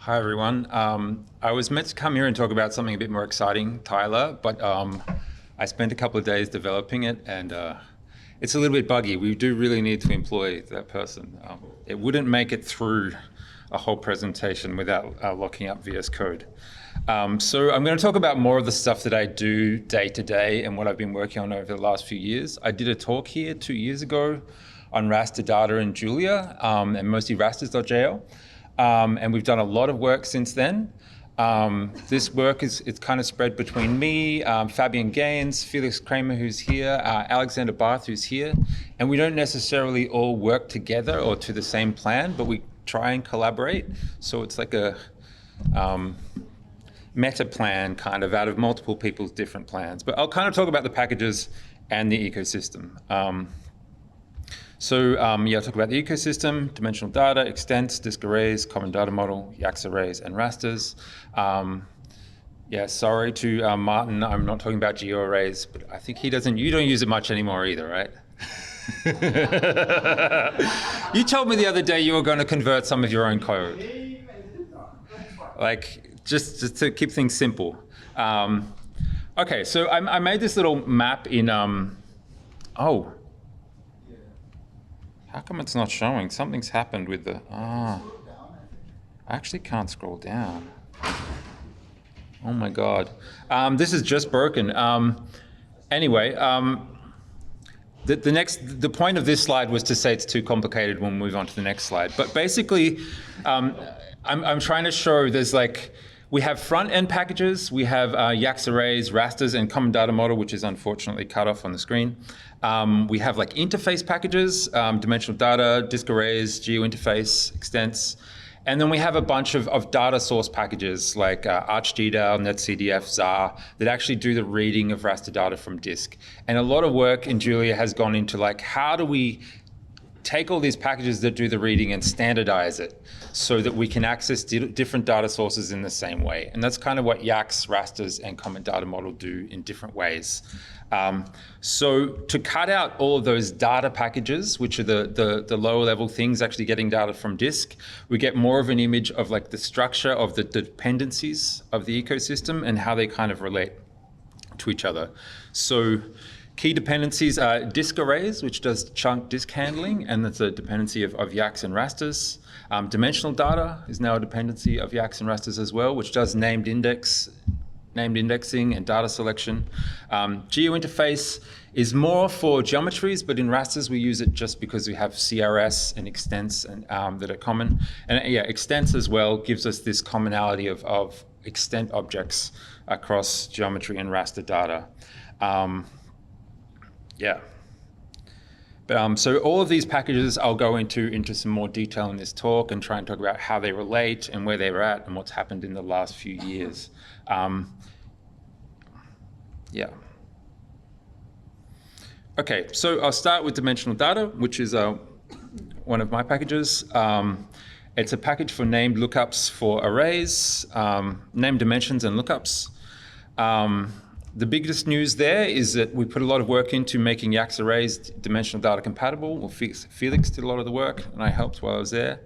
Hi, everyone. I was meant to come here and talk about something a bit more exciting, Tyler, but I spent a couple of days developing it, and it's a little bit buggy. We do really need to employ that person. It wouldn't make it through a whole presentation without locking up VS Code. So I'm going to talk about more of the stuff that I do day to day and what I've been working on over the last few years. I did a talk here 2 years ago on Raster data in Julia, and mostly rasters.jl. And we've done a lot of work since then. This work it's kind of spread between me, Fabian Gaines, Felix Kramer, who's here, Alexander Barth, who's here. And we don't necessarily all work together or to the same plan, but we try and collaborate. So it's like a meta plan kind of out of multiple people's different plans. But I'll kind of talk about the packages and the ecosystem. I'll talk about the ecosystem, dimensional data, extents, disk arrays, common data model, YAX arrays, and rasters. Sorry to Martin, I'm not talking about geo arrays, but I think you don't use it much anymore either, right? You told me the other day you were going to convert some of your own code. Like, just to keep things simple. Okay, so I made this little map in, how come it's not showing? Something's happened with the, I actually can't scroll down. Oh my God. This is just broken. Anyway, the point of this slide was to say it's too complicated. We'll move on to the next slide. But basically, I'm trying to show we have front-end packages, we have YAX arrays, rasters, and common data model, which is unfortunately cut off on the screen. We have interface packages, dimensional data, disk arrays, geo-interface, extents. And then we have a bunch of data source packages like ArchDDAL, NetCDF, ZAR, that actually do the reading of raster data from disk. And a lot of work in Julia has gone into how do we take all these packages that do the reading and standardize it so that we can access different data sources in the same way. And that's kind of what YAX, rasters, and common data model do in different ways. So to cut out all of those data packages, which are the lower level things actually getting data from disk, we get more of an image of the structure of the dependencies of the ecosystem and how they kind of relate to each other. So key dependencies are disk arrays, which does chunk disk handling, and that's a dependency of YAX and rasters. Dimensional data is now a dependency of YAX and rasters as well, which does named indexing and data selection. Geo-interface is more for geometries, but in rasters we use it just because we have CRS and extents that are common. And extents as well gives us this commonality of extent objects across geometry and raster data. So all of these packages I'll go into some more detail in this talk and try and talk about how they relate and where they're at and what's happened in the last few years. Okay, so I'll start with dimensional data, which is one of my packages. It's a package for named lookups for arrays, named dimensions and lookups. The biggest news there is that we put a lot of work into making YAX arrays dimensional data compatible. Well, Felix did a lot of the work, and I helped while I was there.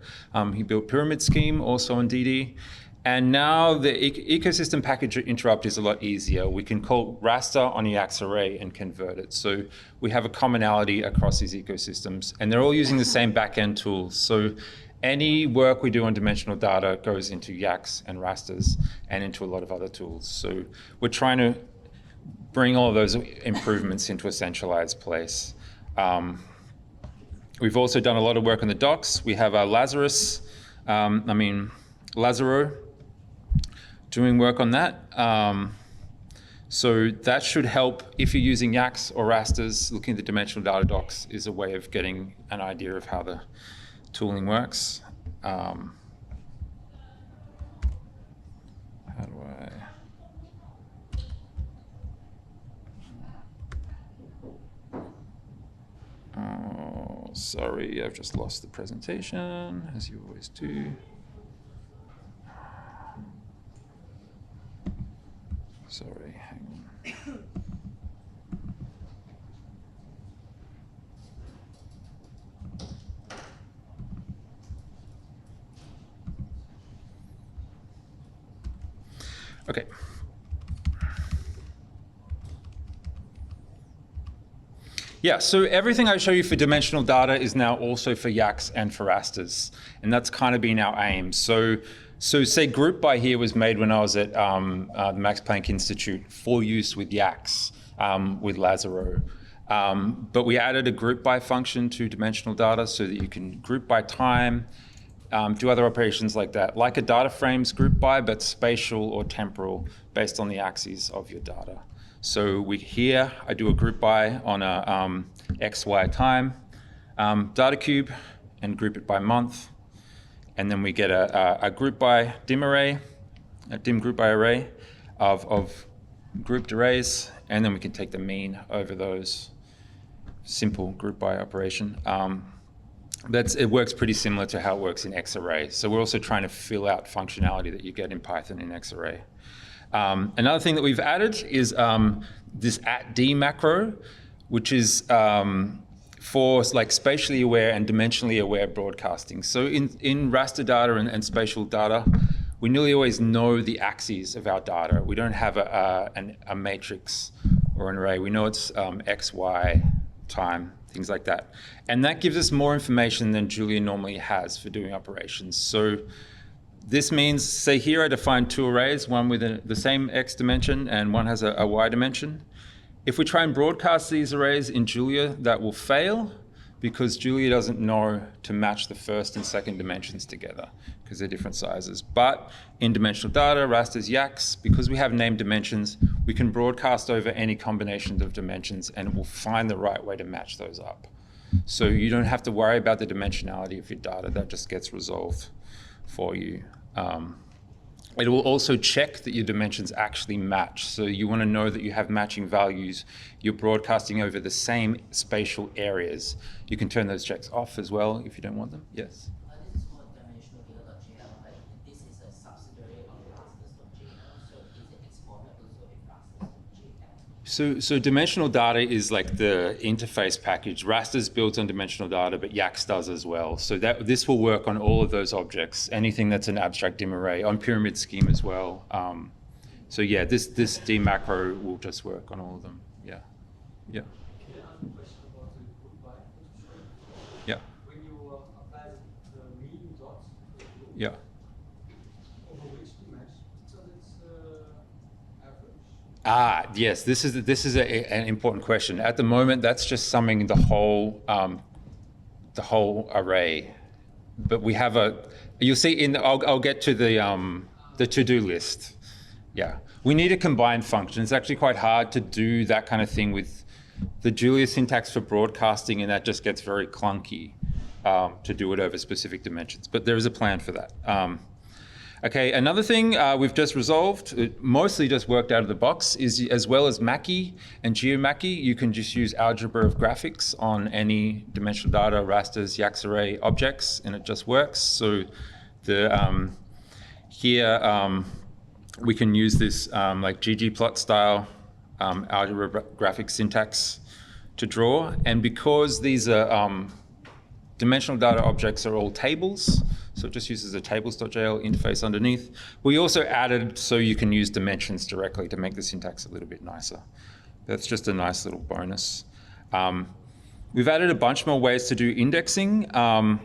He built Pyramid Scheme, also on DD. And now the ecosystem package interrupt is a lot easier. We can call raster on a YAX array and convert it. So we have a commonality across these ecosystems, and they're all using the same backend tools. So any work we do on dimensional data goes into YAX and rasters and into a lot of other tools. So we're trying to bring all of those improvements into a centralized place. We've also done a lot of work on the docs. We have Lazaro doing work on that. So that should help if you're using YAX or rasters. Looking at the dimensional data docs is a way of getting an idea of how the tooling works. How do I? Oh, sorry, I've just lost the presentation, as you always do. Sorry, hang on. Okay. Yeah, so everything I show you for dimensional data is now also for YACs and for rasters, and that's kind of been our aim. So say group by here was made when I was at the Max Planck Institute for use with YACs with Lazaro. But we added a group by function to dimensional data so that you can group by time, do other operations like that, like a data frames group by, but spatial or temporal based on the axes of your data. So here I do a group by on a XY time data cube and group it by month. And then we get a group by dim array, a dim group by array of grouped arrays. And then we can take the mean over those. Simple group by operation. It works pretty similar to how it works in Xarray. So we're also trying to fill out functionality that you get in Python in Xarray. Another thing that we've added is this @d macro, which is for like spatially aware and dimensionally aware broadcasting. So in raster data and spatial data, we nearly always know the axes of our data. We don't have a matrix or an array. We know it's X, Y, time, things like that. And that gives us more information than Julia normally has for doing operations. So this means, say here I define two arrays, one with the same X dimension and one has a Y dimension. If we try and broadcast these arrays in Julia, that will fail because Julia doesn't know to match the first and second dimensions together because they're different sizes. But in dimensional data, rasters, YACs, because we have named dimensions, we can broadcast over any combinations of dimensions and it will find the right way to match those up. So you don't have to worry about the dimensionality of your data, that just gets resolved for you. It will also check that your dimensions actually match. So you want to know that you have matching values. You're broadcasting over the same spatial areas. You can turn those checks off as well if you don't want them. Yes? This is called dimensional data.jl, but this is a subsidiary of rasters.jl, so is it exported also in rasters.jl? So dimensional data is like the interface package. Raster's built on dimensional data, but YACs does as well. So this will work on all of those objects, anything that's an abstract dim array, on pyramid scheme as well. So yeah, this D macro will just work on all of them. Yeah. Yeah. Can I ask a question about the group by? Yeah. When you apply the mean dot to the group, Yeah. over which dimension? So it's average? Yes, this is an important question. At the moment, that's just summing the whole array. But we have you'll see I'll get to the to-do list. Yeah, we need a combined function. It's actually quite hard to do that kind of thing with the Julia syntax for broadcasting, and that just gets very clunky to do it over specific dimensions. But there is a plan for that. Okay, another thing we've just resolved, it mostly just worked out of the box, is as well as Mackie and GeoMackie, you can just use algebra of graphics on any dimensional data, rasters, YACs array objects, and it just works. So here we can use this like ggplot style algebra graphic syntax to draw. And because these are dimensional data objects are all tables, so it just uses a tables.jl interface underneath. We also added so you can use dimensions directly to make the syntax a little bit nicer. That's just a nice little bonus. We've added a bunch more ways to do indexing. I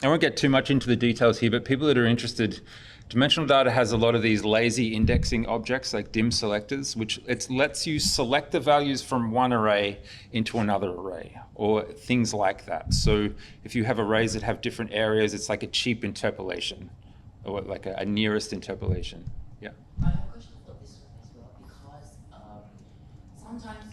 won't get too much into the details here, but people that are interested, dimensional data has a lot of these lazy indexing objects like dim selectors, which it lets you select the values from one array into another array, or things like that. So if you have arrays that have different areas, it's like a cheap interpolation, or like a nearest interpolation. Yeah. I have a question for this one as well, because sometimes,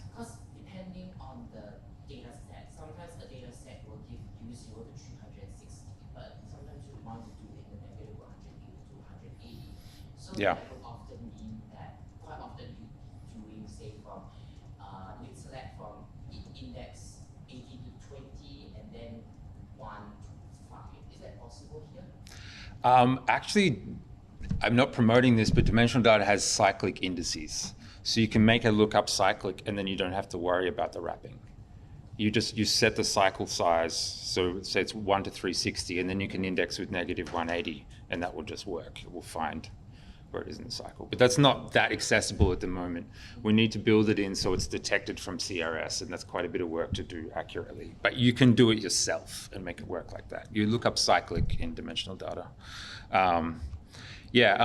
depending on the data set, sometimes a data set will give you 0 to 360, but sometimes you want to do it in the negative 180 to 280. So Yeah. that would often mean that quite often you doing, say, from you select from index 80 to 20 and then 1 to 5. Is that possible here? Actually, I'm not promoting this, but dimensional data has cyclic indices. So you can make a lookup cyclic and then you don't have to worry about the wrapping. You set the cycle size, so say it's 1 to 360, and then you can index with negative 180, and that will just work. It will find where it is in the cycle. But that's not that accessible at the moment. We need to build it in so it's detected from CRS, and that's quite a bit of work to do accurately. But you can do it yourself and make it work like that. You look up cyclic in dimensional data.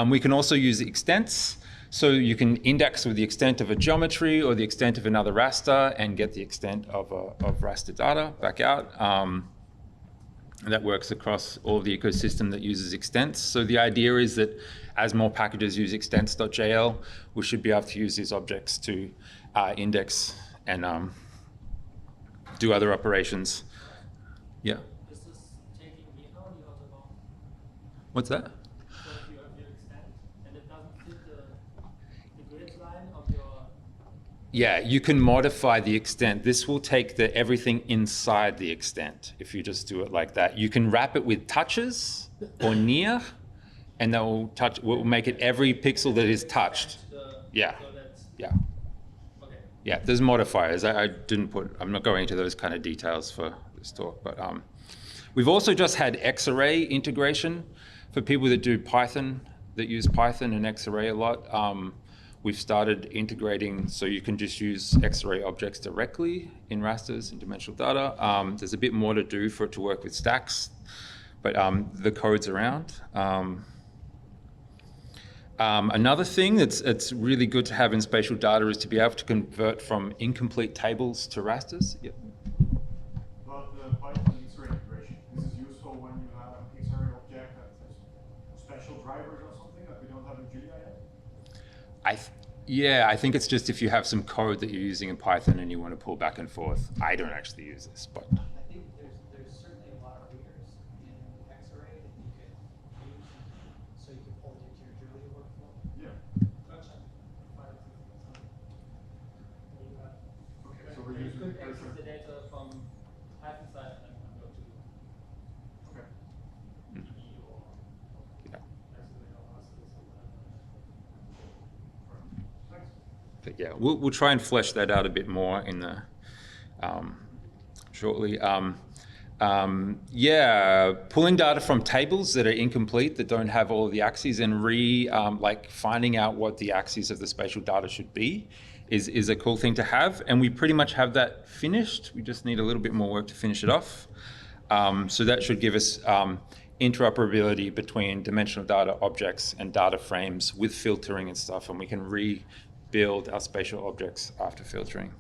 We can also use extents. So you can index with the extent of a geometry or the extent of another raster and get the extent of raster data back out. That works across all of the ecosystem that uses extents. So the idea is that as more packages use extents.jl, we should be able to use these objects to index and do other operations. Yeah. Is this taking Jena or the other one? What's that? So if you have your extent and it doesn't fit the grid line of your... Yeah, you can modify the extent. This will take everything inside the extent if you just do it like that. You can wrap it with touches or near, and that will make it every pixel that is touched. Yeah, yeah. Okay. Yeah, there's modifiers. I didn't put, I'm not going into those kind of details for this talk, but we've also just had Xarray integration for people that do Python, that use Python and Xarray a lot. We've started integrating so you can just use Xarray objects directly in rasters in dimensional data. There's a bit more to do for it to work with stacks, but the code's around. Another thing that's really good to have in spatial data is to be able to convert from incomplete tables to rasters. Yep. About the Python Xarray integration, this is useful when you have an Xarray object that has special drivers or something that we don't have in Julia yet? I think it's just if you have some code that you're using in Python and you want to pull back and forth. I don't actually use this, but. I think there's certainly a lot of readers in Xarray that you could use, so you can pull it into your Julia workflow. Yeah. Gotcha. Okay, so we're You using could the access cursor. the data from Python side and then go to Okay. DB or Yeah. Xarray or Raster or something. Thanks. But yeah, we'll try and flesh that out a bit more in the shortly. Pulling data from tables that are incomplete, that don't have all of the axes, and like finding out what the axes of the spatial data should be is a cool thing to have. And we pretty much have that finished. We just need a little bit more work to finish it off. So that should give us interoperability between dimensional data objects and data frames with filtering and stuff, and we can rebuild our spatial objects after filtering.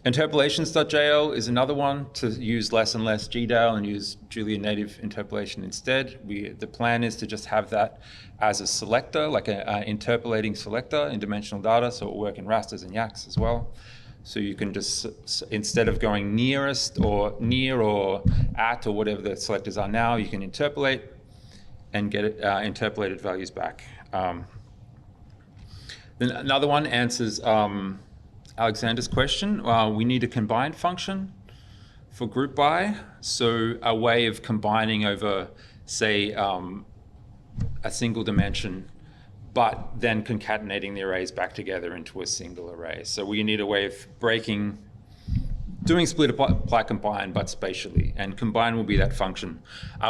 Interpolations.jl is another one to use less and less GDAL and use Julia native interpolation instead. The plan is to just have that as a selector, like an interpolating selector in dimensional data, so it will work in rasters and YACs as well. So you can just, instead of going nearest or near or at or whatever the selectors are now, you can interpolate and get it, interpolated values back. Then another one answers Alexander's question. We need a combine function for group by. So a way of combining over, say, a single dimension, but then concatenating the arrays back together into a single array. So we need a way of doing split apply combine, but spatially, and combine will be that function.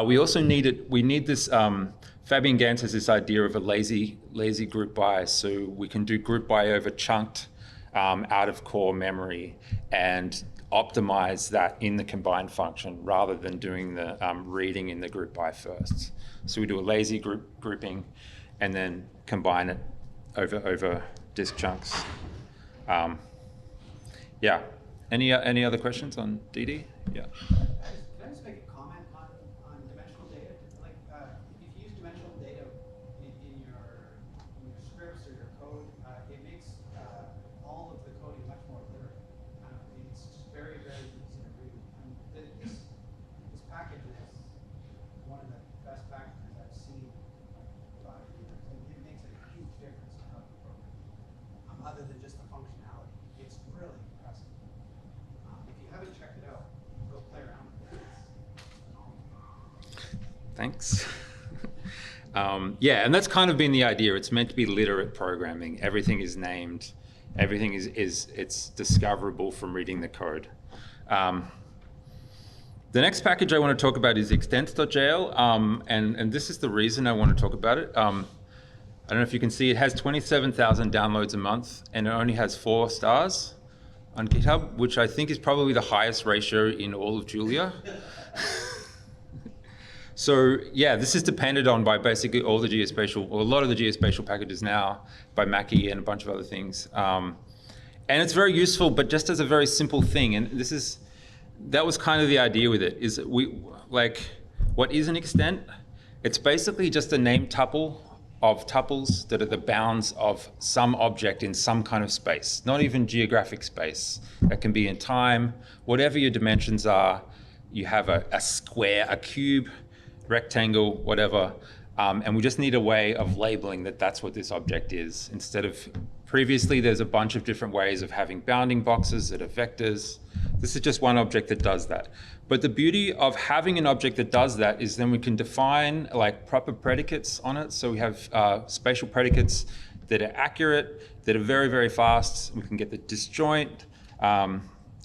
We also need this, Fabian Gans has this idea of a lazy group by, so we can do group by over chunked out of core memory and optimize that in the combine function rather than doing the reading in the group by first. So we do a lazy grouping and then combine it over disk chunks. Yeah. Any other questions on DD? Yeah. Can I just make a comment on dimensional data? Like, if you use dimensional data in your scripts or your code, it makes all of the coding much more literate. It's just very, very easy to read. This package is one of the best packages I've seen in 5 years. It makes a huge difference to how you program. Other than just the functionality, it's really impressive. If you haven't checked it out, go play around with it. It's phenomenal. Thanks. Yeah, and that's kind of been the idea. It's meant to be literate programming. Everything is named. Everything it's discoverable from reading the code. The next package I want to talk about is extents.jl, and this is the reason I want to talk about it. I don't know if you can see, it has 27,000 downloads a month, and it only has 4 stars on GitHub, which I think is probably the highest ratio in all of Julia. So yeah, this is depended on by basically all the geospatial, or a lot of the geospatial packages now, by Mackie and a bunch of other things. And it's very useful, but just as a very simple thing. And that was kind of the idea with it, is what is an extent? It's basically just a name tuple of tuples that are the bounds of some object in some kind of space, not even geographic space. That can be in time, whatever your dimensions are. You have a square, a cube, rectangle, whatever, and we just need a way of labeling that that's what this object is. Instead of previously, there's a bunch of different ways of having bounding boxes that are vectors. This is just one object that does that. But the beauty of having an object that does that is then we can define like proper predicates on it. So we have spatial predicates that are accurate, that are very, very fast. We can get the disjoint,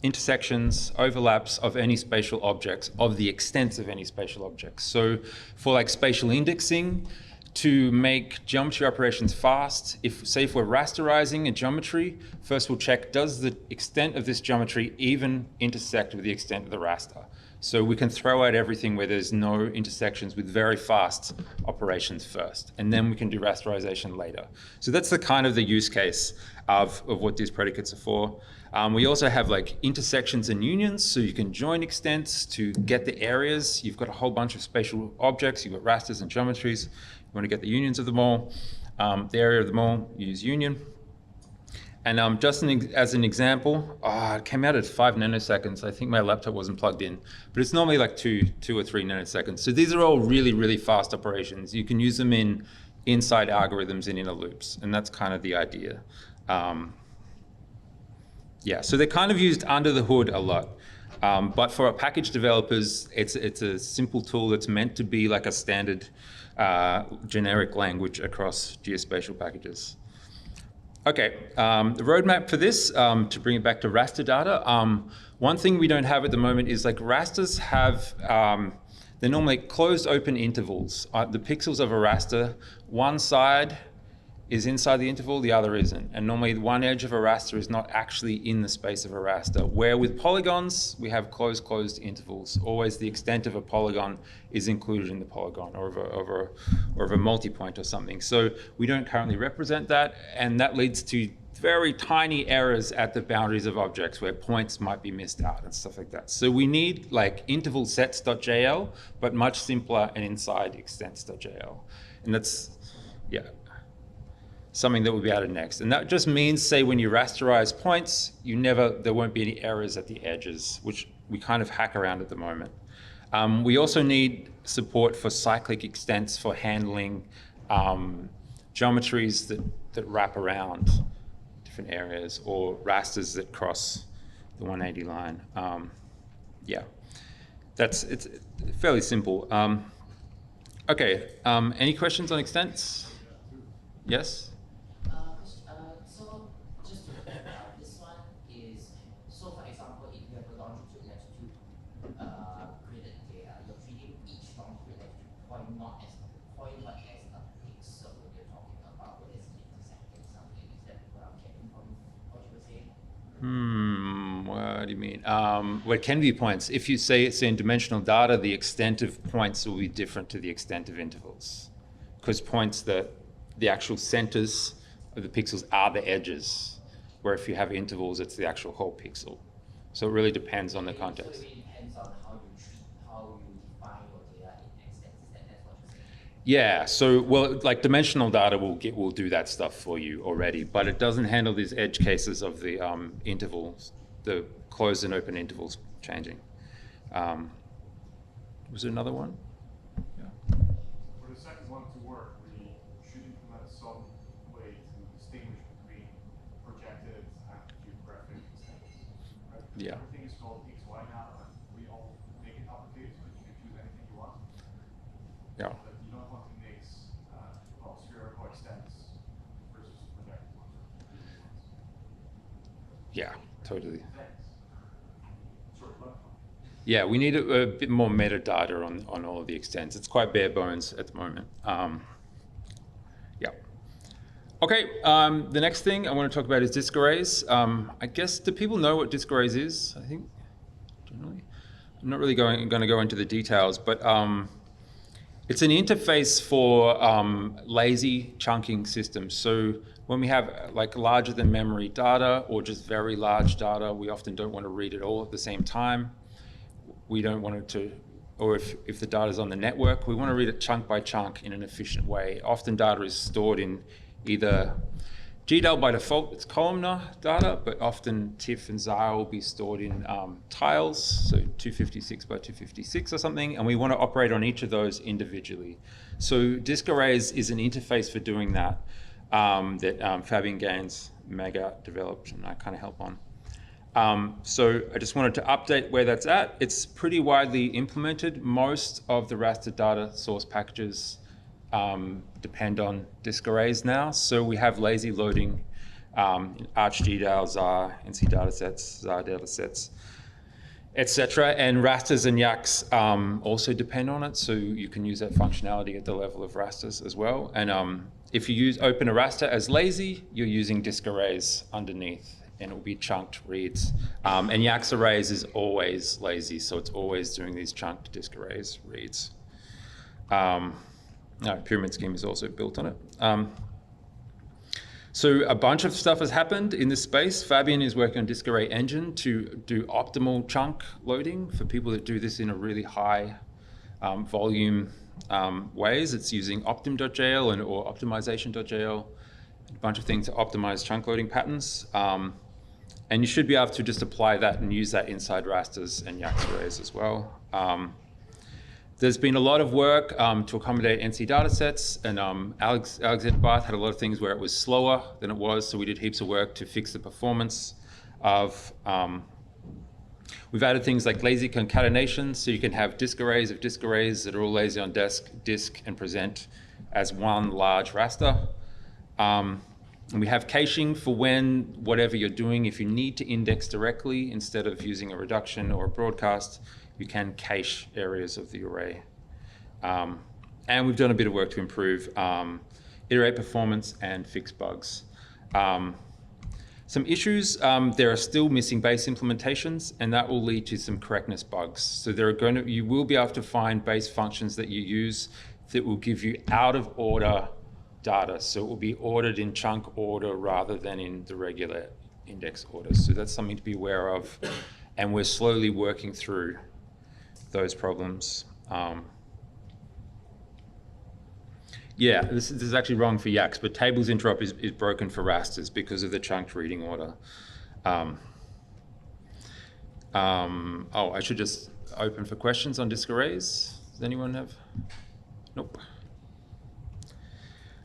intersections, overlaps of any spatial objects, of the extents of any spatial objects. So for like spatial indexing, to make geometry operations fast, if we're rasterizing a geometry, first we'll check, does the extent of this geometry even intersect with the extent of the raster? So we can throw out everything where there's no intersections with very fast operations first, and then we can do rasterization later. So that's the kind of the use case of what these predicates are for. We also have like intersections and unions, so you can join extents to get the areas. You've got a whole bunch of spatial objects, you've got rasters and geometries. You want to get the unions of them all, the area of them all, use union. And just as an example, it came out at 5 nanoseconds. I think my laptop wasn't plugged in, but it's normally like 2 or 3 nanoseconds. So these are all really, really fast operations. You can use them inside algorithms and inner loops, and that's kind of the idea. Yeah, so they're kind of used under the hood a lot. But for our package developers, it's a simple tool that's meant to be like a standard generic language across geospatial packages. Okay, the roadmap for this, to bring it back to raster data, one thing we don't have at the moment is like rasters have, they're normally closed open intervals. The pixels of a raster, one side is inside the interval, the other isn't. And normally one edge of a raster is not actually in the space of a raster. Where with polygons, we have closed intervals. Always the extent of a polygon is included in the polygon, or of a multi-point or something. So we don't currently represent that, and that leads to very tiny errors at the boundaries of objects where points might be missed out and stuff like that. So we need like interval sets.jl, but much simpler and inside extents.jl. And that's, yeah, something that will be added next. And that just means, say, when you rasterize points, there won't be any errors at the edges, which we kind of hack around at the moment. We also need support for cyclic extents for handling geometries that wrap around different areas, or rasters that cross the 180 line. Yeah, it's fairly simple. Okay, any questions on extents? Yes? So just to clarify, this one is, so for example, if you have a longitude, latitude gridded data, you're treating each longitude, latitude point not as a point, but as a pixel you're talking about, what is intersecting something. Is that what I'm getting from what you were saying? What do you mean? Well, it can be points. If you say it's in dimensional data, the extent of points will be different to the extent of intervals, because points, the actual centers of the pixels are the edges, where if you have intervals, it's the actual whole pixel. So it really depends on the context. So it really depends on how you define your data in extents. That's what you're saying? Yeah, so, well, like dimensional data will do that stuff for you already, but it doesn't handle these edge cases of the intervals, the closed and open intervals changing. Was there another one? Yeah. For the second one to work, we should implement some way to distinguish between projected and geographic extents. Right? Yeah. Everything is called XY now, and we all make it uppercase, but you can choose anything you want. Yeah. But you don't want to mix spherical extents versus projected ones. Yeah, totally. Thanks. Sorry, what? Yeah, we need a bit more metadata on all of the extents. It's quite bare bones at the moment. Yeah. Okay, the next thing I want to talk about is disk arrays. I guess, do people know what disk arrays is? I think, generally. I'm not really going to go into the details, but it's an interface for lazy chunking systems. So when we have like larger than memory data or just very large data, we often don't want to read it all at the same time. We don't want it to, or if the data is on the network, we want to read it chunk by chunk in an efficient way. Often data is stored in either GDAL by default, it's columnar data, but often TIFF and XIA will be stored in tiles, so 256 by 256 or something, and we want to operate on each of those individually. So disk arrays is an interface for doing that Fabian Gaines mega developed, and I kind of help on. So I just wanted to update where that's at. It's pretty widely implemented. Most of the raster data source packages depend on disk arrays now. So we have lazy loading, ArchGDAL, XAR, NC datasets, XAR datasets, etc. And rasters and yaks also depend on it. So you can use that functionality at the level of rasters as well. And if you open a raster as lazy, you're using disk arrays underneath, and it will be chunked reads. And yaks arrays is always lazy, so it's always doing these chunked disk arrays reads. Pyramid scheme is also built on it. So a bunch of stuff has happened in this space. Fabian is working on disk array engine to do optimal chunk loading for people that do this in a really high volume ways. It's using optim.jl or optimization.jl, a bunch of things to optimize chunk loading patterns. And you should be able to just apply that and use that inside rasters and yaks arrays as well. There's been a lot of work to accommodate NC datasets, and Alexander Barth had a lot of things where it was slower than it was, so we did heaps of work to fix the performance of. We've added things like lazy concatenation, so you can have disk arrays of disk arrays that are all lazy on disk and present as one large raster. And we have caching for when whatever you're doing, if you need to index directly instead of using a reduction or a broadcast, you can cache areas of the array. And we've done a bit of work to improve iterate performance and fix bugs. Some issues, there are still missing base implementations, and that will lead to some correctness bugs. So you will be able to find base functions that you use that will give you out of order data. So it will be ordered in chunk order rather than in the regular index order. So that's something to be aware of. And we're slowly working through those problems. Yeah, this is actually wrong for yaks, but tables interop is broken for rasters because of the chunked reading order. I should just open for questions on disk arrays. Does anyone have? Nope.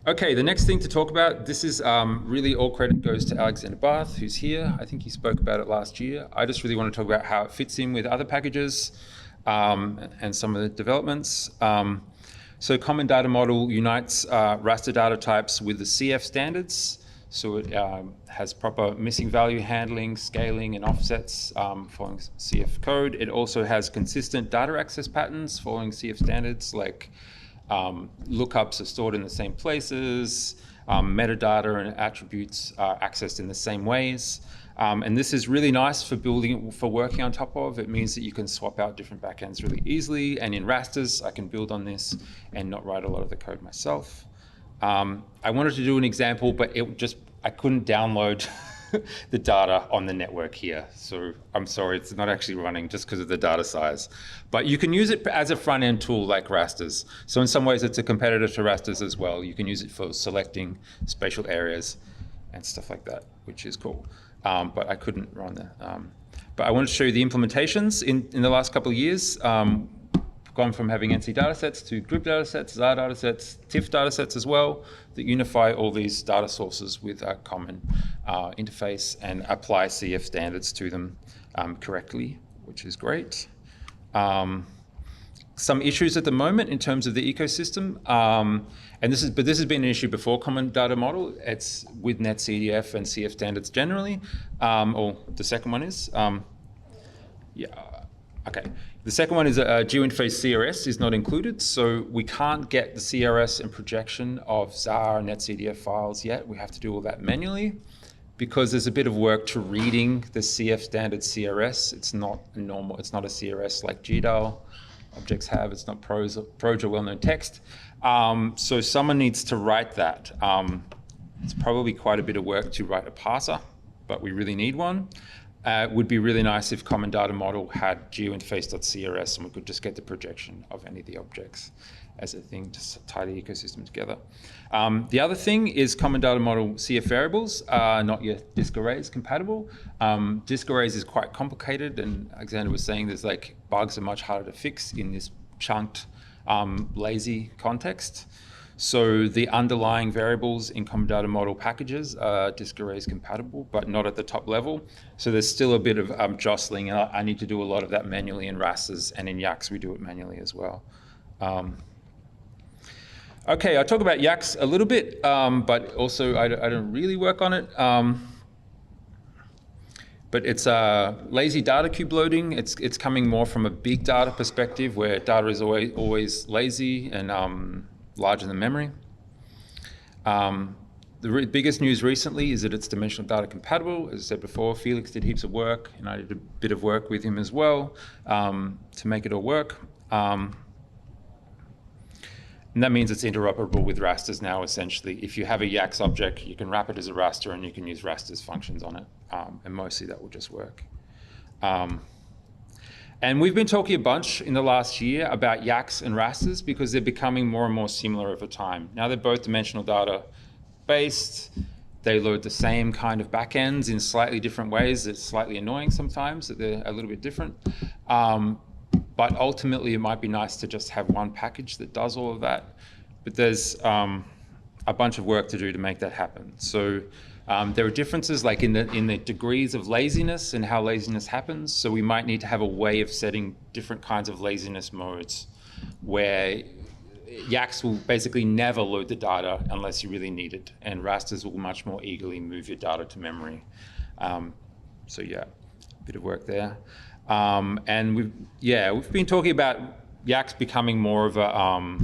Okay, the next thing to talk about, this is really all credit goes to Alexander Barth, who's here. I think he spoke about it last year. I just really want to talk about how it fits in with other packages and some of the developments. So Common Data Model unites raster data types with the CF standards. So it has proper missing value handling, scaling, and offsets following CF code. It also has consistent data access patterns following CF standards, like lookups are stored in the same places, metadata and attributes are accessed in the same ways. And this is really nice for working on top of. It means that you can swap out different backends really easily. And in rasters, I can build on this and not write a lot of the code myself. I wanted to do an example, but I couldn't download the data on the network here. So I'm sorry, it's not actually running just because of the data size. But you can use it as a front-end tool like rasters. So in some ways, it's a competitor to rasters as well. You can use it for selecting spatial areas and stuff like that, which is cool. But I couldn't run that. But I wanted to show you the implementations in the last couple of years. Gone from having NC datasets to group datasets, XAR datasets, TIFF datasets as well, that unify all these data sources with a common interface and apply CF standards to them correctly, which is great. Some issues at the moment in terms of the ecosystem, and this has been an issue before Common Data Model. It's with NetCDF and CF standards generally, or the second one is, yeah. Okay, The second one is geointerface CRS is not included, so we can't get the CRS and projection of ZAR and netcdf files yet. We have to do all that manually because there's a bit of work to reading the CF standard CRS. It's not a CRS like GDAL objects have. It's not Proj or well-known text. So someone needs to write that. It's probably quite a bit of work to write a parser, but we really need one. It would be really nice if Common Data Model had geointerface.crs and we could just get the projection of any of the objects as a thing to tie the ecosystem together. The other thing is Common Data Model CF variables are not yet disk arrays compatible. Disk arrays is quite complicated, and Alexander was saying there's like bugs are much harder to fix in this chunked, lazy context. So the underlying variables in Common Data Model packages are disk arrays compatible, but not at the top level. So there's still a bit of jostling. I need to do a lot of that manually in Rasters, and in Yaks we do it manually as well. Okay, I'll talk about Yaks a little bit, but also I don't really work on it. But it's lazy data cube loading. It's coming more from a big data perspective where data is always lazy and larger than memory. The biggest news recently is that it's dimensional data compatible. As I said before, Felix did heaps of work, and I did a bit of work with him as well to make it all work. And that means it's interoperable with rasters now, essentially. If you have a Yaks object, you can wrap it as a raster and you can use rasters functions on it. And mostly that will just work. And we've been talking a bunch in the last year about Yaks and rasters because they're becoming more and more similar over time. Now they're both dimensional data based. They load the same kind of backends in slightly different ways. It's slightly annoying sometimes that they're a little bit different. But ultimately, it might be nice to just have one package that does all of that. But there's a bunch of work to do to make that happen. So there are differences like in the degrees of laziness and how laziness happens. So we might need to have a way of setting different kinds of laziness modes where Yaks will basically never load the data unless you really need it. And rasters will much more eagerly move your data to memory. So yeah, a bit of work there. And we've been talking about Yaks becoming more of a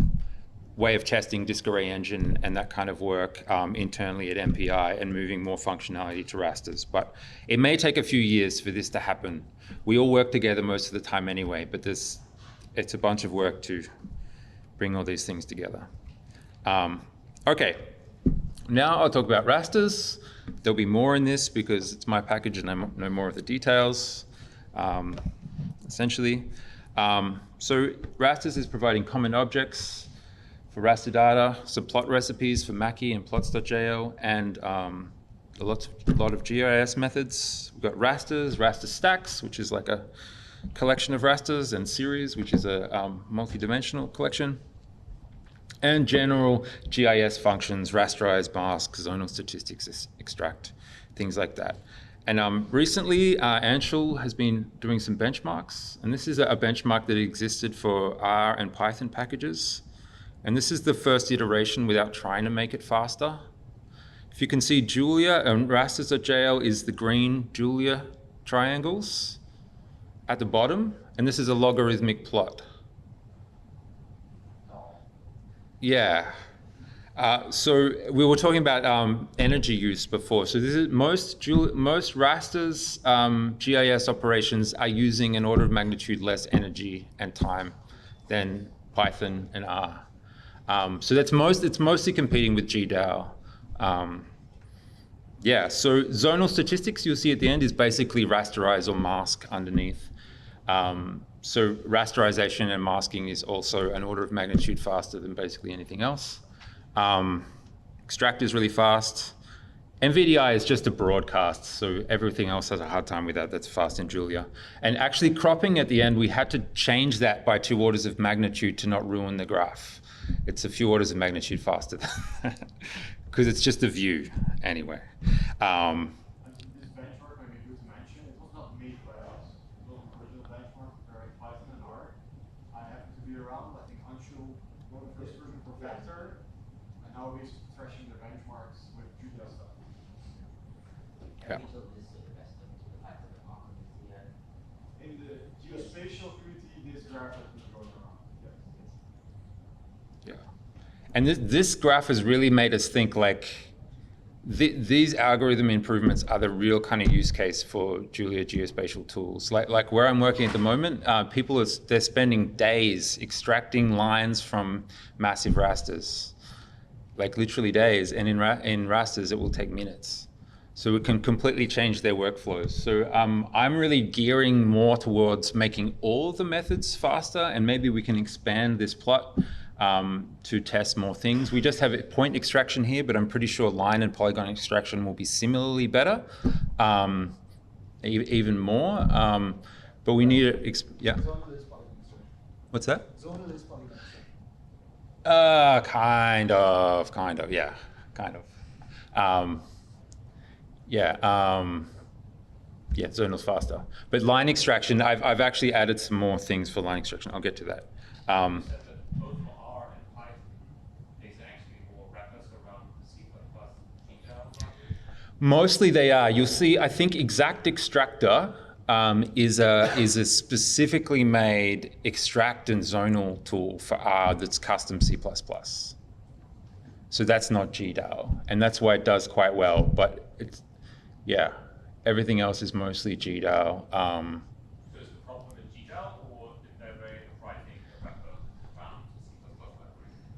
way of testing disk array engine and that kind of work internally at MPI and moving more functionality to rasters. But it may take a few years for this to happen. We all work together most of the time anyway, but it's a bunch of work to bring all these things together. Okay, now I'll talk about rasters. There'll be more in this because it's my package and I know more of the details. Essentially. So rasters is providing common objects for raster data, some plot recipes for Mackie and plots.jl, and a lot of GIS methods. We've got rasters, raster stacks, which is like a collection of rasters, and series, which is a multi-dimensional collection, and general GIS functions, rasterize, mask, zonal statistics, extract, things like that. And recently, Anshul has been doing some benchmarks, and this is a benchmark that existed for R and Python packages. And this is the first iteration without trying to make it faster. If you can see Julia and rasters.jl is the green Julia triangles at the bottom, and this is a logarithmic plot. Yeah. So we were talking about energy use before. So this is most rasters GIS operations are using an order of magnitude less energy and time than Python and R. So it's mostly competing with GDAL. Yeah, so zonal statistics you'll see at the end is basically rasterize or mask underneath. So rasterization and masking is also an order of magnitude faster than basically anything else. Extract is really fast. MVDI is just a broadcast, so everything else has a hard time with that. That's fast in Julia. And actually cropping at the end, we had to change that by 2 orders of magnitude to not ruin the graph. It's a few orders of magnitude faster than that, because it's just a view anyway. This benchmark, I mean, to mention, it was not made by us. It was an original benchmark preparing Python and R. I happened to be around. I think Anshul wrote the first version for Vector, and now we're thrashing the benchmarks with Julia stuff. Can we talk this to the rest of the Python community? In the geospatial community, this And this graph has really made us think like, these algorithm improvements are the real kind of use case for Julia geospatial tools. Like where I'm working at the moment, they're spending days extracting lines from massive rasters, like literally days. And in rasters, it will take minutes. So it can completely change their workflows. So I'm really gearing more towards making all the methods faster, and maybe we can expand this plot to test more things. We just have point extraction here, but I'm pretty sure line and polygon extraction will be similarly better, even more. But we need to, yeah. Zonal is polygon extraction. What's that? Zonal is polygon extraction. Kind of, yeah, kind of. Yeah, zonal's faster. But line extraction, I've actually added some more things for line extraction. I'll get to that. Both for R and Python, there's actually more wrappers around C++ detail. Mostly they are. You'll see, I think exact extractor is a specifically made extract and zonal tool for R that's custom C++. So that's not GDAL, and that's why it does quite well. But it's, yeah, everything else is mostly GDAL. So is the problem with GDAL, or is there a way of writing a wrapper around C++ library?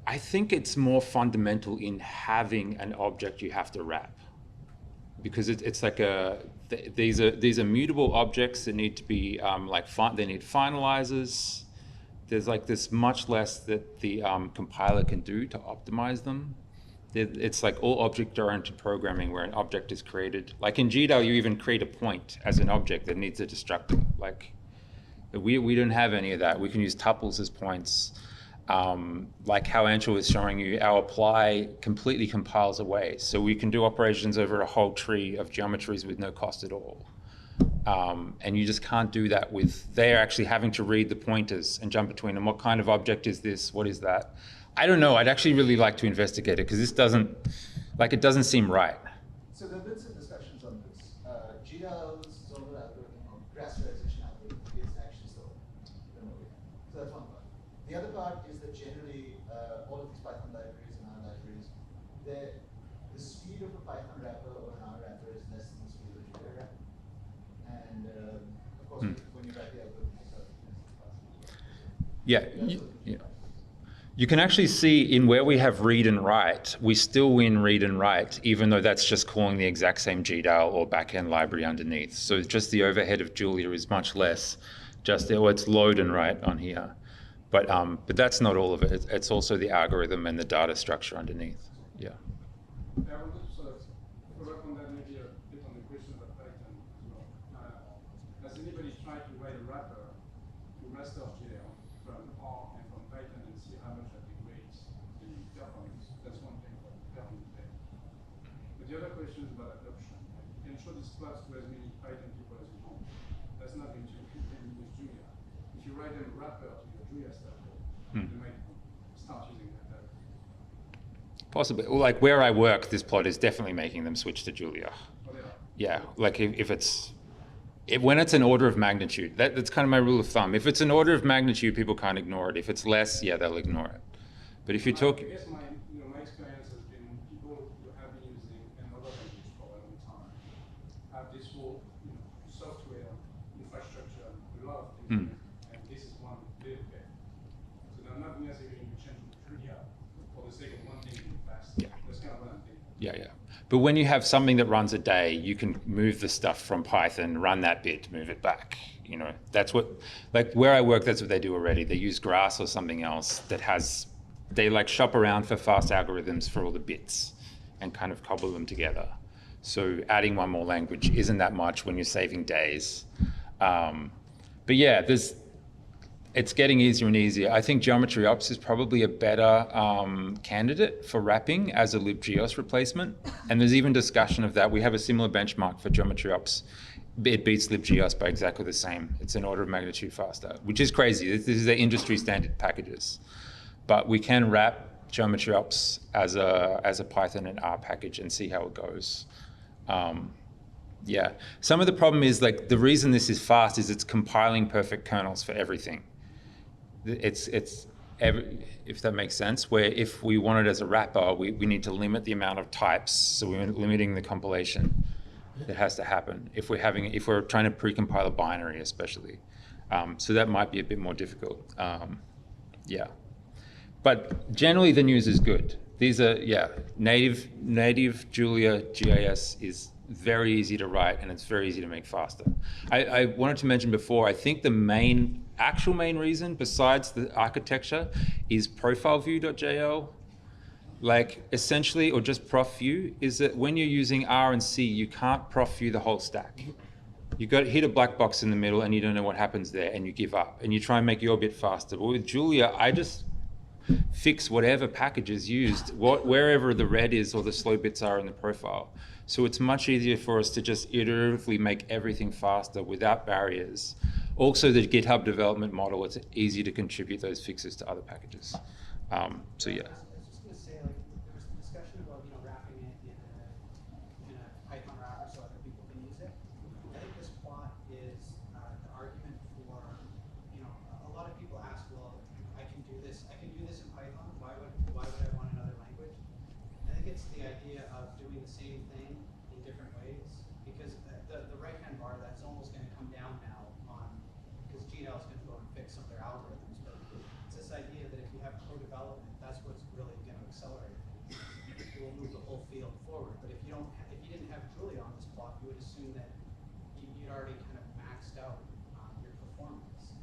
I think it's more fundamental in having an object you have to wrap, because it's like these are mutable objects that need to be they need finalizers. There's like this much less that the compiler can do to optimize them. It's like all object-oriented programming where an object is created. Like in GDAL, you even create a point as an object that needs a destructor. Like we don't have any of that. We can use tuples as points. Like how Anshul was showing you, our apply completely compiles away. So we can do operations over a whole tree of geometries with no cost at all. And you just can't do that with, they're actually having to read the pointers and jump between them. What kind of object is this? What is that? I don't know. I'd actually really like to investigate it because this doesn't seem right. So there have been some discussions on this. GDAL's zonal algorithm, or rasterization algorithm, is actually slower than what we have. So that's one part. The other part is that generally, all of these Python libraries and R libraries, the speed of a Python wrapper or an R wrapper is less than the speed of a Julia wrapper. And of course, when you write the algorithm yourself, it's faster. Yeah. You can actually see in where we have read and write, we still win read and write, even though that's just calling the exact same GDAL or backend library underneath. So just the overhead of Julia is much less. It's load and write on here. But that's not all of it. It's also the algorithm and the data structure underneath. Yeah. I wanted to sort of follow up on that, maybe a bit on the question about Python as well. Has anybody tried to write a wrapper to raster GL from R and from Python and see how much that degrades the performance? That's one thing for performance today. But the other question is about adoption. You can show this plots to as many Python people as you want. That's not going to completely use Julia. If you write a wrapper to your Julia stuff, they might start using that. Possibly. Like where I work, this plot is definitely making them switch to Julia. Oh, they are. Yeah, like when it's an order of magnitude, that's kind of my rule of thumb. If it's an order of magnitude, people can't ignore it. If it's less, yeah, they'll ignore it. But if you talk, I guess my experience has been people who have been using another language for a long time have this whole software infrastructure, a lot of things, and this is one little bit. So they're not necessarily going to change to Julia for the sake of one thing being fast. Yeah. That's kind of what I'm thinking. yeah. But when you have something that runs a day, you can move the stuff from Python, run that bit, move it back. That's what, like where I work, that's what they do already. They use Grass or something else they like shop around for fast algorithms for all the bits and kind of cobble them together. So adding one more language isn't that much when you're saving days. But yeah, it's getting easier and easier. I think Geometry Ops is probably a better candidate for wrapping as a libgeos replacement. And there's even discussion of that. We have a similar benchmark for Geometry Ops. It beats libgeos by exactly the same. It's an order of magnitude faster, which is crazy. This is the industry standard packages. But we can wrap Geometry Ops as a Python and R package and see how it goes. Yeah, some of the problem is like the reason this is fast is it's compiling perfect kernels for everything. if that makes sense, where if we want it as a wrapper, we need to limit the amount of types, so we're limiting the compilation that has to happen if we're trying to precompile a binary, especially. So that might be a bit more difficult. Yeah, but generally the news is good. These are, yeah, native Julia GIS is very easy to write and it's very easy to make faster. I wanted to mention before, I think the actual main reason besides the architecture is profileview.jl, like essentially, or just prof view, is that when you're using R and C, you can't prof view the whole stack. You got hit a black box in the middle and you don't know what happens there and you give up and you try and make your bit faster. But with Julia, I just fix whatever package is used, wherever the red is or the slow bits are in the profile. So it's much easier for us to just iteratively make everything faster without barriers. Also, the GitHub development model, it's easy to contribute those fixes to other packages. So yeah. I was just going to say, like, there was discussion about, wrapping it in a Python wrapper so other people can use it. I think this plot is the argument for, a lot of people ask, well, I can do this in Python. Why would I want another language? I think it's the idea of doing the same thing in different ways, because the right-hand bar, that's almost going to come down now because GDAL is going to go and fix some of their algorithms. But it's this idea that if you have co-development, that's what's really going to accelerate it. It will move the whole field forward. But if you didn't have Julia on this plot, you would assume that you'd already kind of maxed out your performance.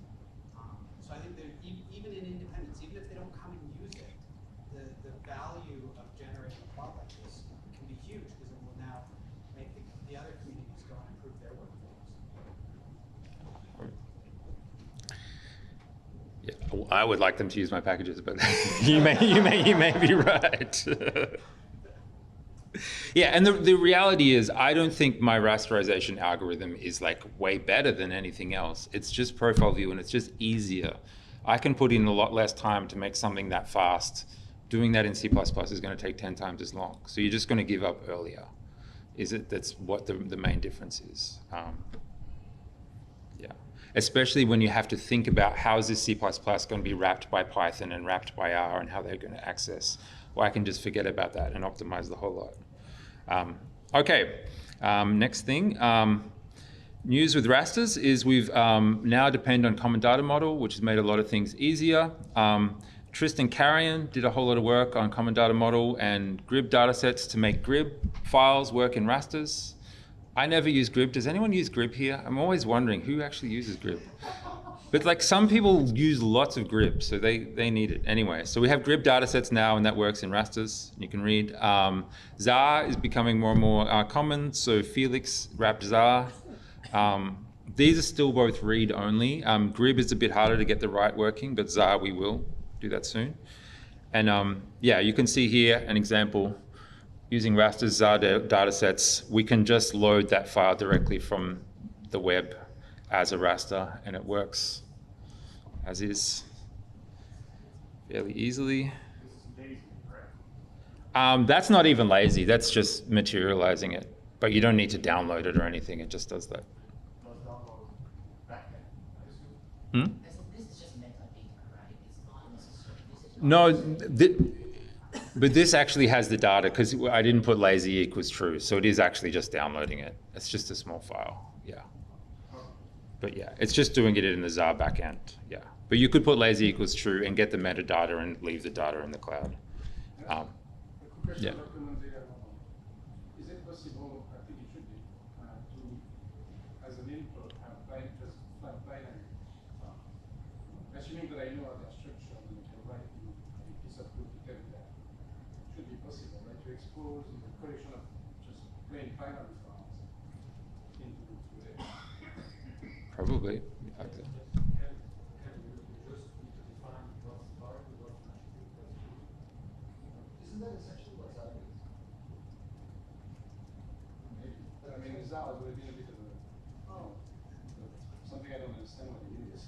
So I think that even in independence, even if they don't come and use it, the value of generating a plot like this can be huge, because it will now make the other communities go and improve their workflows. Yeah, I would like them to use my packages, but you may be right. Yeah, and the reality is, I don't think my rasterization algorithm is like way better than anything else. It's just profile view, and it's just easier. I can put in a lot less time to make something that fast. Doing that in C++ is going to take 10 times as long. So you're just going to give up earlier. That's what the main difference is. Yeah, especially when you have to think about how is this C++ going to be wrapped by Python and wrapped by R and how they're going to access. Well, I can just forget about that and optimize the whole lot. Okay, next thing. News with rasters is we've now depend on common data model, which has made a lot of things easier. Tristan Carrion did a whole lot of work on common data model and GRIB datasets to make GRIB files work in rasters. I never use GRIB. Does anyone use GRIB here? I'm always wondering who actually uses GRIB. But like some people use lots of GRIB, so they need it. Anyway, so we have GRIB datasets now, and that works in rasters. You can read. ZAR is becoming more and more common, so Felix wrapped ZAR. These are still both read-only. GRIB is a bit harder to get the right working, but ZAR we will do that soon. And yeah, you can see here an example. Using Raster's ZAR datasets, we can just load that file directly from the web as a raster, and it works as is fairly easily. This is lazy, correct? That's not even lazy, that's just materializing it. But you don't need to download it or anything, it just does that. Does download backend, I assume? I said this is just metadata, right? It's not necessarily. No, but this actually has the data, because I didn't put lazy equals true, so it is actually just downloading it. It's just a small file, yeah. But yeah, it's just doing it in the ZAR backend, yeah. But you could put lazy equals true and get the metadata and leave the data in the cloud. A quick question Yeah. about common data model. Is it possible, I think it should be, to, as an input, have just flat binary? Assuming that I know their structure, and I can write a piece of code to tell me that. Should be possible, right? To expose the collection of just plain binary files into data. Probably. Isn't that essentially what ZAR is? Maybe. But I mean, ZAR would have been a bit of a, something I don't understand what it is.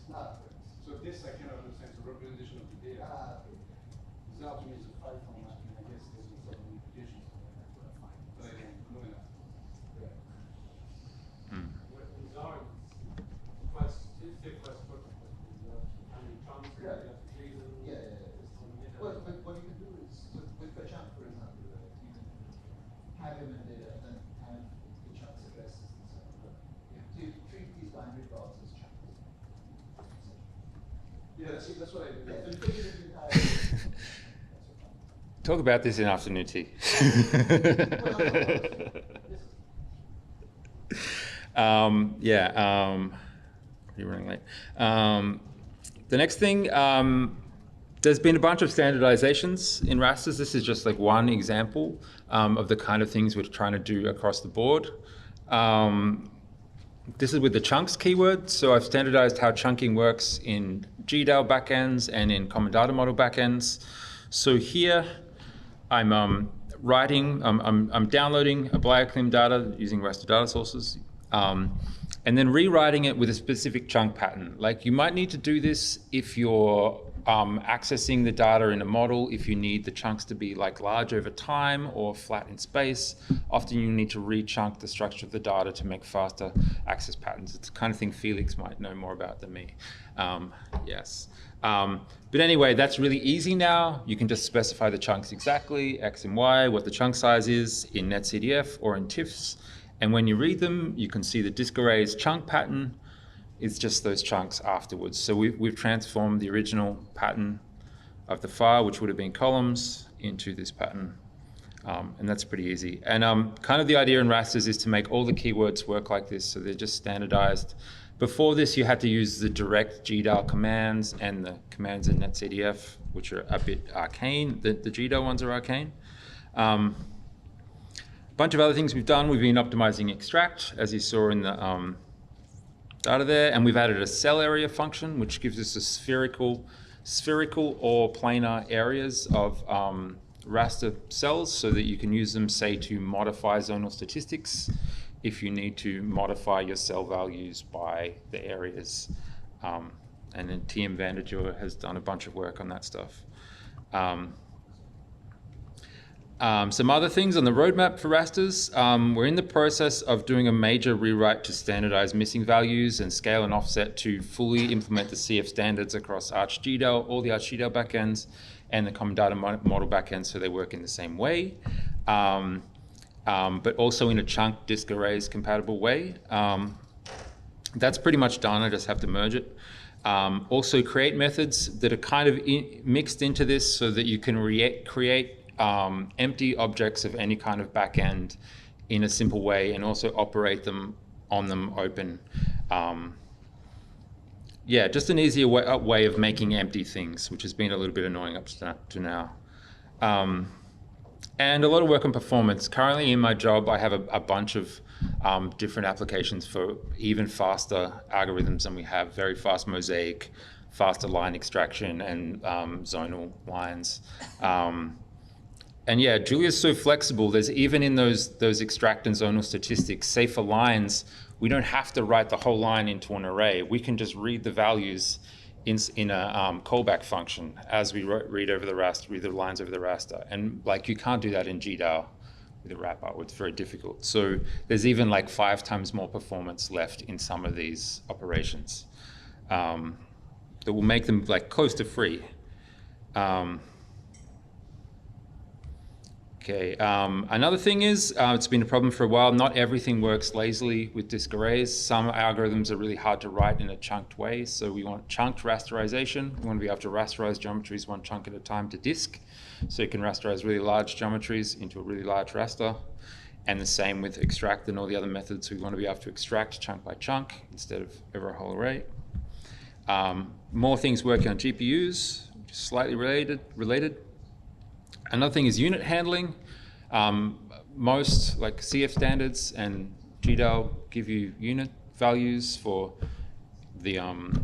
So this I cannot understand, it's a representation of the data. ZAR to me is a file format, and I guess there's some implications for that. But I don't know enough. ZAR is quite stiff as protocol. I mean, transfer, Yeah. you have to reason. Yeah. That's what I do. Yeah, you take it into the entire. Talk about this in afternoon tea. You're running late. The next thing, there's been a bunch of standardizations in rasters. This is just like one example of the kind of things we're trying to do across the board. This is with the chunks keyword. So I've standardized how chunking works in GDAL backends and in common data model backends. So here I'm I'm downloading a bioclim data using Raster data sources, and then rewriting it with a specific chunk pattern. Like you might need to do this if you're accessing the data in a model, if you need the chunks to be like large over time or flat in space. Often you need to re-chunk the structure of the data to make faster access patterns. It's the kind of thing Felix might know more about than me. Yes. But anyway, that's really easy now. You can just specify the chunks exactly, X and Y, what the chunk size is in netcdf or in TIFFs. And when you read them, you can see the disk array's chunk pattern. It's just those chunks afterwards. So we've transformed the original pattern of the file, which would have been columns, into this pattern. And that's pretty easy. And kind of the idea in rasters is to make all the keywords work like this, so they're just standardized. Before this, you had to use the direct GDAL commands and the commands in netcdf, which are a bit arcane. The GDAL ones are arcane. A bunch of other things we've done. We've been optimizing extract, as you saw in the data there, and we've added a cell area function, which gives us a spherical or planar areas of raster cells, so that you can use them, say, to modify zonal statistics if you need to modify your cell values by the areas. And then TM Vanderjoor has done a bunch of work on that stuff. Some other things on the roadmap for rasters. We're in the process of doing a major rewrite to standardize missing values and scale and offset to fully implement the CF standards across ArchGDAL, all the ArchGDAL backends, and the common data model backends, so they work in the same way, but also in a chunk disk arrays compatible way. That's pretty much done. I just have to merge it. Also create methods that are kind of mixed into this, so that you can create empty objects of any kind of backend in a simple way, and also operate them on them open. Yeah, just an easier way of making empty things, which has been a little bit annoying up to now. And a lot of work on performance. Currently in my job, I have a bunch of different applications for even faster algorithms than we have. Very fast mosaic, faster line extraction, and zonal lines. And yeah, Julia's so flexible. There's even in those extract and zonal statistics, say for lines, we don't have to write the whole line into an array. We can just read the values in a callback function as we read the lines over the raster. And like, you can't do that in GDAL with a wrapper. It's very difficult. So there's even like 5 times more performance left in some of these operations that will make them like close to free. Okay, another thing is, it's been a problem for a while, not everything works lazily with disk arrays. Some algorithms are really hard to write in a chunked way, so we want chunked rasterization. We want to be able to rasterize geometries one chunk at a time to disk, so you can rasterize really large geometries into a really large raster. And the same with extract and all the other methods. We want to be able to extract chunk by chunk instead of over a whole array. More things working on GPUs, which is slightly related. Another thing is unit handling. Most like CF standards and GDAL give you unit values for the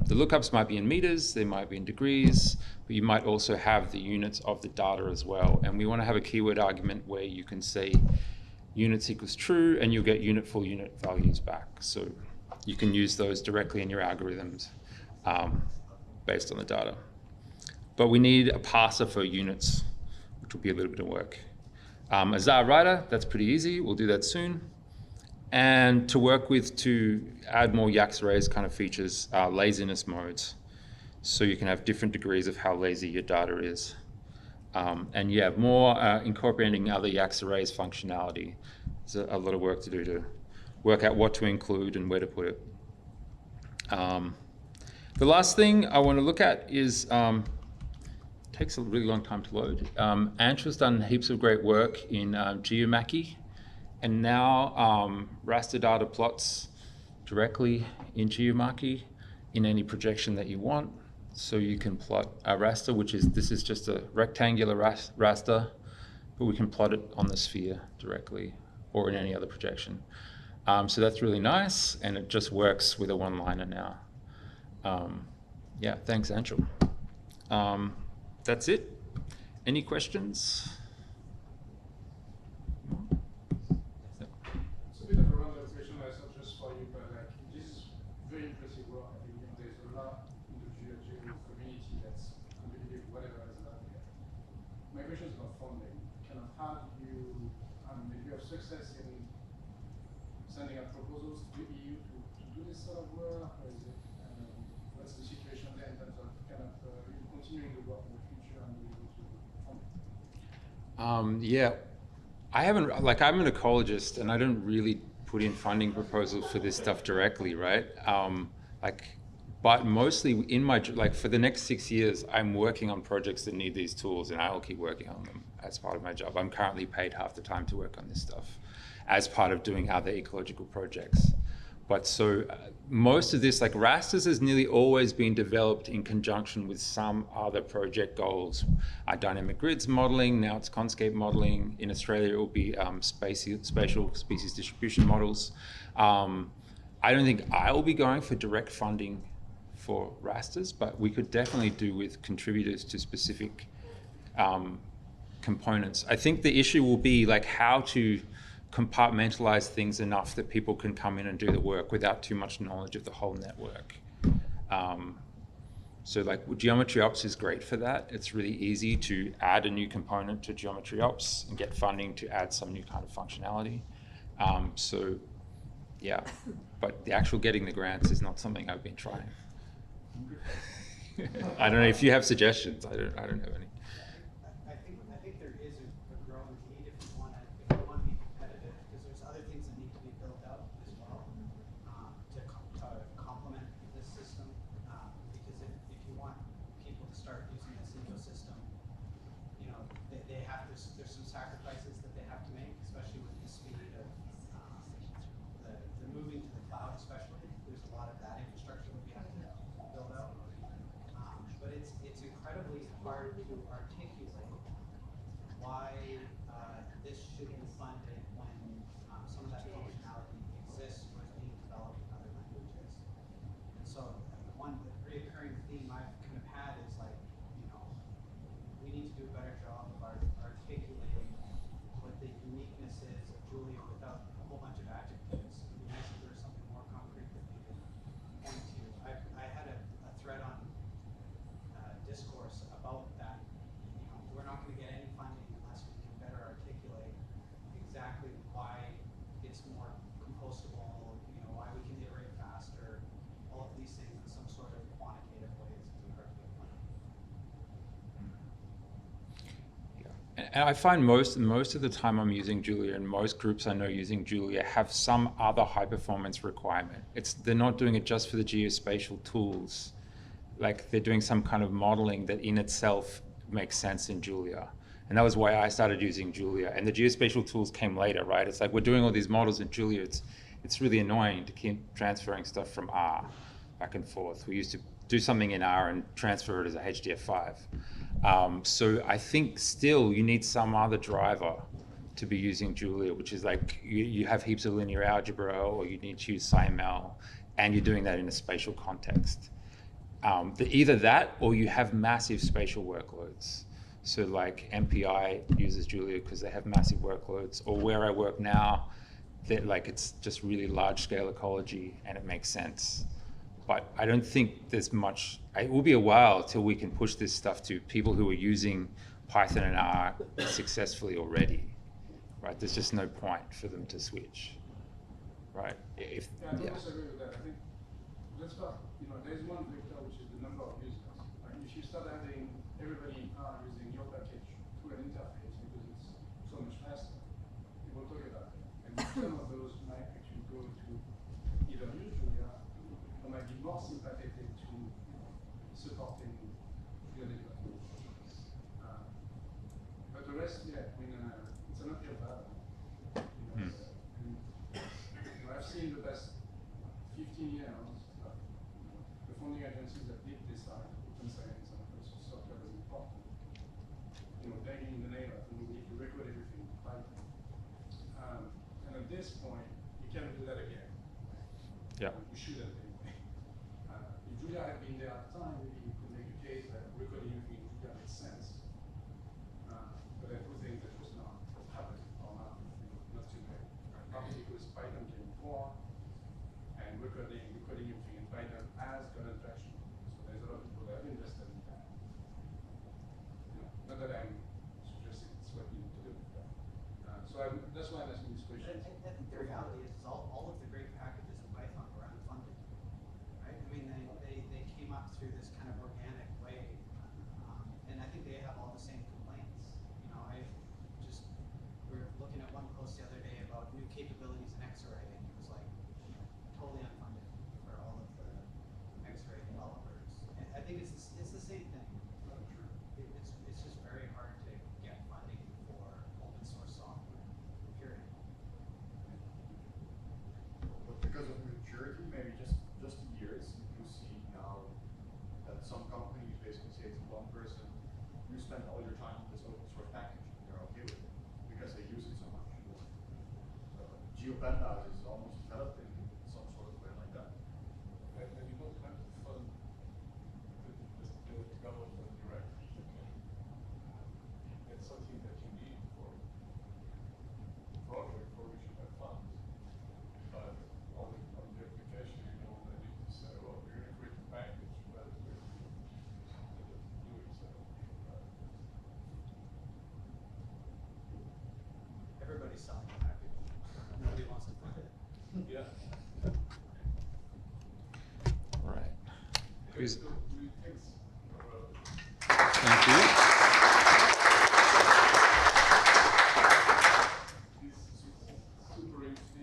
lookups. Might be in meters, they might be in degrees, but you might also have the units of the data as well. And we want to have a keyword argument where you can say units equals true, and you'll get full unit values back. So you can use those directly in your algorithms based on the data. But we need a parser for units, which will be a little bit of work. A ZAR writer, that's pretty easy. We'll do that soon. And to work with, to add more Yax arrays kind of features, laziness modes. So you can have different degrees of how lazy your data is. And yeah, more incorporating other Yax arrays functionality. There's a lot of work to do to work out what to include and where to put it. The last thing I want to look at is, takes a really long time to load. Anshul's done heaps of great work in GeoMachy, and now raster data plots directly in GeoMachy in any projection that you want. So you can plot a raster, this is just a rectangular raster, but we can plot it on the sphere directly or in any other projection. So that's really nice, and it just works with a one-liner now. Yeah, thanks, Anshul. That's it. Any questions? It's a bit of a random question, I thought just for you, but like this is very impressive work. I think there's a lot in the GeoGeo community that's competitive, whatever is out there. My question is about funding. Kind of how do you, maybe have success in sending out proposals to the EU to do this sort of work, or is it, what's the situation there in terms of kind of continuing the work in the future and being able to fund it? Yeah, I'm an ecologist, and I don't really put in funding proposals for this stuff directly, right? But mostly in my, for the next 6 years, I'm working on projects that need these tools, and I will keep working on them as part of my job. I'm currently paid half the time to work on this stuff as part of doing other ecological projects. But so most of this, like rasters has nearly always been developed in conjunction with some other project goals. Dynamic grids modeling, now it's conscape modeling. In Australia, it will be spatial species distribution models. I don't think I will be going for direct funding for rasters, but we could definitely do with contributors to specific components. I think the issue will be like how to compartmentalize things enough that people can come in and do the work without too much knowledge of the whole network. So like Geometry Ops is great for that. It's really easy to add a new component to Geometry Ops and get funding to add some new kind of functionality. So yeah, but the actual getting the grants is not something I've been trying. I don't know if you have suggestions. I don't have any. I think there is a growing need if we want to be competitive, because there's other things that need to be built out as well to complement this system. Because if you want people to start using this ecosystem, you know, they have to. There's some sacrifices that they have to make, especially with the speed of the moving to the cloud. Especially, there's a lot of that infrastructure that we have to build out. But it's incredibly hard to articulate why this should be funded when some of that functionality exists or is being developed in other languages. And so one recurring theme I've kind of had is like, you know, we need to do a better job of articulating what the uniqueness is of Julia without a whole bunch of adjectives. It would be nice if there was something more concrete that we could point to. I had a thread on discourse about that. You know, we're not going to get any funding unless we can better articulate exactly why it's more compostable, you know, why we can iterate faster, all of these things in some sort of quantitative ways to articulate. And I find most of the time I'm using Julia, and most groups I know using Julia have some other high performance requirement. They're not doing it just for the geospatial tools. Like they're doing some kind of modeling that in itself makes sense in Julia. And that was why I started using Julia. And the geospatial tools came later, right? It's like we're doing all these models in Julia. It's really annoying to keep transferring stuff from R back and forth. We used to do something in R and transfer it as a HDF5. So I think still you need some other driver to be using Julia, which is like you have heaps of linear algebra, or you need to use SciML, and you're doing that in a spatial context. Either that or you have massive spatial workloads. So like MPI uses Julia because they have massive workloads, or where I work now, like it's just really large scale ecology and it makes sense. But I don't think there's much, it will be a while till we can push this stuff to people who are using Python and R successfully already, right? There's just no point for them to switch, right? I disagree with that. I think let's start, you know, there's one vector which is the number of users. Like if you start having everybody in R using your package through an interface because it's so much faster, people talk about it. And some of those might actually go to either use Julia or might be more sympathetic to supporting Julia development. But the rest, yeah, I mean, it's an uphill battle. And, I've seen the past 15 years, the funding agencies that did decide open science and open source software was important. Banging the nail and we need to record everything in Python. And at this point, you can't do that again. Yeah. You shouldn't anyway. If Julia had been there at the time, maybe you could make a case that recording everything in Julia makes sense. But I do think that was not happening or not today. Partly because Python came before, and recording everything in Python has gotten traction. So there's a lot of people that have invested in that. Not that I'm suggesting it's what you need to do. That's why I'm asking this question. I think the reality is all of the great packages in Python were unfunded, right? I mean, they came up through this kind of organic way, and I think they have all the same complaints. We were looking at one post the other day about new capabilities in X-Ray, and it was like totally unfunded for all of the X-Ray developers. And I think it's the same thing. It's just very hard to get funding for open source software, period. But because of maturity, maybe just years, you see now that some companies basically say to one person, you spend all your time on this open source package, and they're okay with it because they use it so much. So GeoPandas is almost developed in some sort of way like that. And you don't have to fund the development directly. It's something that you need for the project for which you have funds. But on the application, you don't need to say, well, we're going to create a package, but we're going to do it. So, Everybody's selling a package. Nobody wants to fund it. yeah. Right. Okay, so we thanks. Thank you.